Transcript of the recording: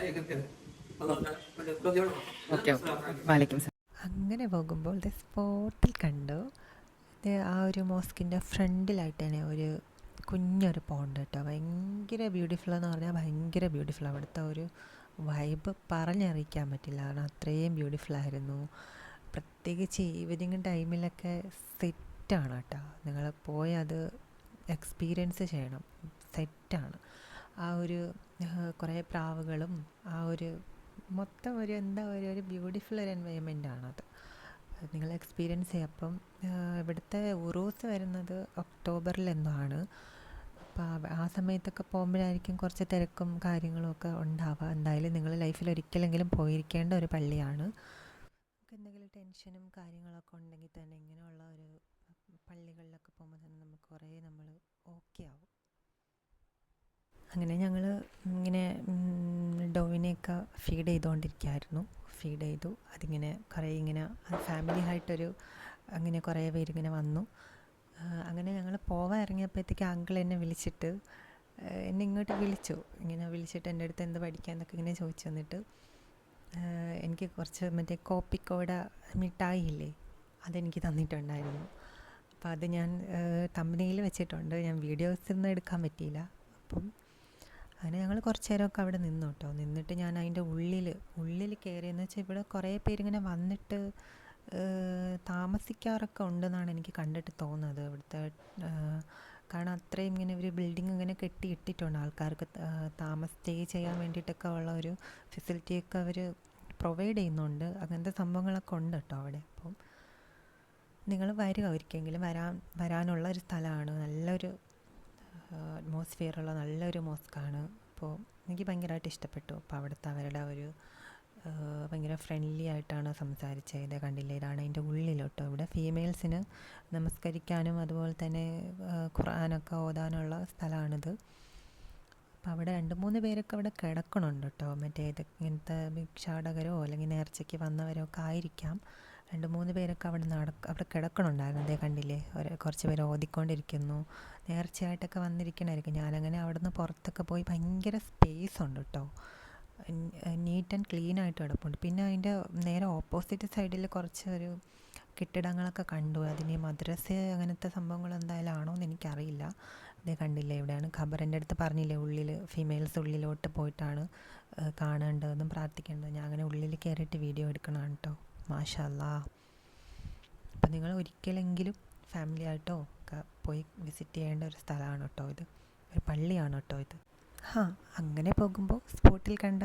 Okay okay വാലേക്കും സലാം. അങ്ങനെ പോകുമ്പോൾ ഇത് സ്പോട്ടിൽ കണ്ടു. ഇത് ആ ഒരു മോസ്കിൻ്റെ ഫ്രണ്ടിലായിട്ടാണ് ഒരു കുഞ്ഞൊരു പോണ്ട് കേട്ടോ. ഭയങ്കര ബ്യൂട്ടിഫുൾ എന്ന് പറഞ്ഞാൽ ഭയങ്കര ബ്യൂട്ടിഫുൾ. അവിടുത്തെ ഒരു വൈബ് പറഞ്ഞറിയിക്കാൻ പറ്റില്ല, കാരണം അത്രയും ബ്യൂട്ടിഫുൾ ആയിരുന്നു. പ്രത്യേകിച്ച് ഈവനിങ് ടൈമിലൊക്കെ സെറ്റാണ് കേട്ടോ. നിങ്ങൾ പോയി അത് എക്സ്പീരിയൻസ് ചെയ്യണം. സെറ്റാണ് ആ ഒരു കുറേ പ്രാവുകളും ആ ഒരു മൊത്തം ഒരു എന്താ ഒരു ബ്യൂട്ടിഫുൾ ഒരു എൻവയോൺമെൻ്റ് ആണത്. നിങ്ങൾ എക്സ്പീരിയൻസ് ചെയ്യുക. അപ്പം ഇവിടുത്തെ ഉറൂസ് വരുന്നത് ഒക്ടോബറിൽ എന്തോ ആണ്. അപ്പോൾ ആ സമയത്തൊക്കെ പോകുമ്പോഴായിരിക്കും കുറച്ച് തിരക്കും കാര്യങ്ങളും ഒക്കെ ഉണ്ടാവുക. എന്തായാലും നിങ്ങൾ ലൈഫിൽ ഒരിക്കലെങ്കിലും പോയിരിക്കേണ്ട ഒരു പള്ളിയാണ്. നമുക്ക് എന്തെങ്കിലും ടെൻഷനും കാര്യങ്ങളൊക്കെ ഉണ്ടെങ്കിൽ തന്നെ ഇങ്ങനെയുള്ള ഒരു പള്ളികളിലൊക്കെ പോകുമ്പോൾ തന്നെ നമുക്ക് കുറേ നമ്മൾ ഓക്കെ ആവും. അങ്ങനെ ഞങ്ങൾ ഇങ്ങനെ ഡോവിനെയൊക്കെ ഫീഡ് ചെയ്തുകൊണ്ടിരിക്കുകയായിരുന്നു. ഫീഡ് ചെയ്തു. അതിങ്ങനെ കുറേ ഇങ്ങനെ ഫാമിലി ആയിട്ടൊരു അങ്ങനെ കുറേ പേരിങ്ങനെ വന്നു. അങ്ങനെ ഞങ്ങൾ പോവാൻ ഇറങ്ങിയപ്പോഴത്തേക്ക് അങ്കിൾ എന്നെ വിളിച്ചിട്ട് എന്നെ ഇങ്ങോട്ട് വിളിച്ചു. ഇങ്ങനെ വിളിച്ചിട്ട് എൻ്റെ അടുത്ത് എന്ത് പഠിക്കാമെന്നൊക്കെ ഇങ്ങനെ ചോദിച്ചു വന്നിട്ട് എനിക്ക് കുറച്ച് മറ്റേ കോപ്പിക്കോട മിഠായി ഇല്ലേ, അതെനിക്ക് തന്നിട്ടുണ്ടായിരുന്നു. അപ്പോൾ അത് ഞാൻ തമ്പനയിൽ വെച്ചിട്ടുണ്ട്. ഞാൻ വീഡിയോസൊന്നും എടുക്കാൻ പറ്റിയില്ല. അപ്പം അങ്ങനെ ഞങ്ങൾ കുറച്ച് നേരമൊക്കെ അവിടെ നിന്നു കേട്ടോ. നിന്നിട്ട് ഞാൻ അതിൻ്റെ ഉള്ളിൽ കയറിയെന്ന് വെച്ചാൽ ഇവിടെ കുറേ പേരിങ്ങനെ വന്നിട്ട് താമസിക്കാറൊക്കെ ഉണ്ടെന്നാണ് എനിക്ക് കണ്ടിട്ട് തോന്നുന്നത് ഇവിടുത്തെ. കാരണം അത്രയും ഇങ്ങനെ ഒരു ബിൽഡിംഗ് ഇങ്ങനെ കെട്ടിയിട്ടിട്ടുണ്ട് ആൾക്കാർക്ക് സ്റ്റേ ചെയ്യാൻ വേണ്ടിയിട്ടൊക്കെ ഉള്ള ഒരു ഫെസിലിറ്റിയൊക്കെ അവർ പ്രൊവൈഡ് ചെയ്യുന്നുണ്ട്. അങ്ങനത്തെ സംഭവങ്ങളൊക്കെ ഉണ്ട് കേട്ടോ അവിടെ. അപ്പം നിങ്ങൾ വരിക, ഒരിക്കലെങ്കിലും വരാനുള്ള ഒരു സ്ഥലമാണ്. നല്ലൊരു അറ്റ്മോസ്ഫിയറുള്ള നല്ലൊരു മോസ്കാണ്. അപ്പോൾ എനിക്ക് ഭയങ്കരമായിട്ട് ഇഷ്ടപ്പെട്ടു. അപ്പോൾ അവിടുത്തെ അവരുടെ ഒരു ഭയങ്കര ഫ്രണ്ട്ലി ആയിട്ടാണ് സംസാരിച്ചത്. ഇത് കണ്ടില്ലേ, ഇതാണ് അതിൻ്റെ ഉള്ളിലോട്ടോ. ഇവിടെ ഫീമെയിൽസിന് നമസ്കരിക്കാനും അതുപോലെ തന്നെ ഖുർആനൊക്കെ ഓതാനുള്ള സ്ഥലമാണിത്. അപ്പോൾ അവിടെ 2-3 പേരൊക്കെ അവിടെ കിടക്കണുണ്ട് കേട്ടോ. മറ്റേ ഇങ്ങനത്തെ ഭിക്ഷാടകരോ അല്ലെങ്കിൽ നേർച്ചയ്ക്ക് വന്നവരോ ഒക്കെ ആയിരിക്കാം. 2-3 പേരൊക്കെ അവിടെ കിടക്കണുണ്ടായിരുന്നു. അതേ കണ്ടില്ലേ, കുറച്ച് പേര് ഓതിക്കൊണ്ടിരിക്കുന്നു. നേർച്ചയായിട്ടൊക്കെ വന്നിരിക്കണമായിരിക്കും. ഞാനങ്ങനെ അവിടെ നിന്ന് പുറത്തൊക്കെ പോയി, ഭയങ്കര സ്പേസ് ഉണ്ട് കേട്ടോ. നീറ്റ് ആൻഡ് ക്ലീൻ ആയിട്ട് കിടപ്പുണ്ട്. പിന്നെ അതിൻ്റെ നേരെ ഓപ്പോസിറ്റ് സൈഡിൽ കുറച്ച് ഒരു കെട്ടിടങ്ങളൊക്കെ കണ്ടു. അതിന് മദ്രസ അങ്ങനത്തെ സംഭവങ്ങൾ എന്തായാലും ആണോ എന്ന് എനിക്കറിയില്ല. അതേ കണ്ടില്ലേ, ഇവിടെയാണ് ഖബർ. എൻ്റെ അടുത്ത് പറഞ്ഞില്ലേ ഫീമെയിൽസ് ഉള്ളിലോട്ട് പോയിട്ടാണ് കാണേണ്ടതെന്നും പ്രാർത്ഥിക്കേണ്ടത്. ഞാൻ അങ്ങനെ ഉള്ളിൽ കയറിയിട്ട് വീഡിയോ എടുക്കണതാണ് കേട്ടോ. മാഷാ അല്ലാ. അപ്പം നിങ്ങൾ ഒരിക്കലെങ്കിലും ഫാമിലി ആയിട്ടോ ഒക്കെ പോയി വിസിറ്റ് ചെയ്യേണ്ട ഒരു സ്ഥലമാണ് കേട്ടോ ഇത്. ഒരു പള്ളിയാണ് കേട്ടോ ഇത്. അങ്ങനെ പോകുമ്പോൾ സ്പോട്ടിൽ കണ്ട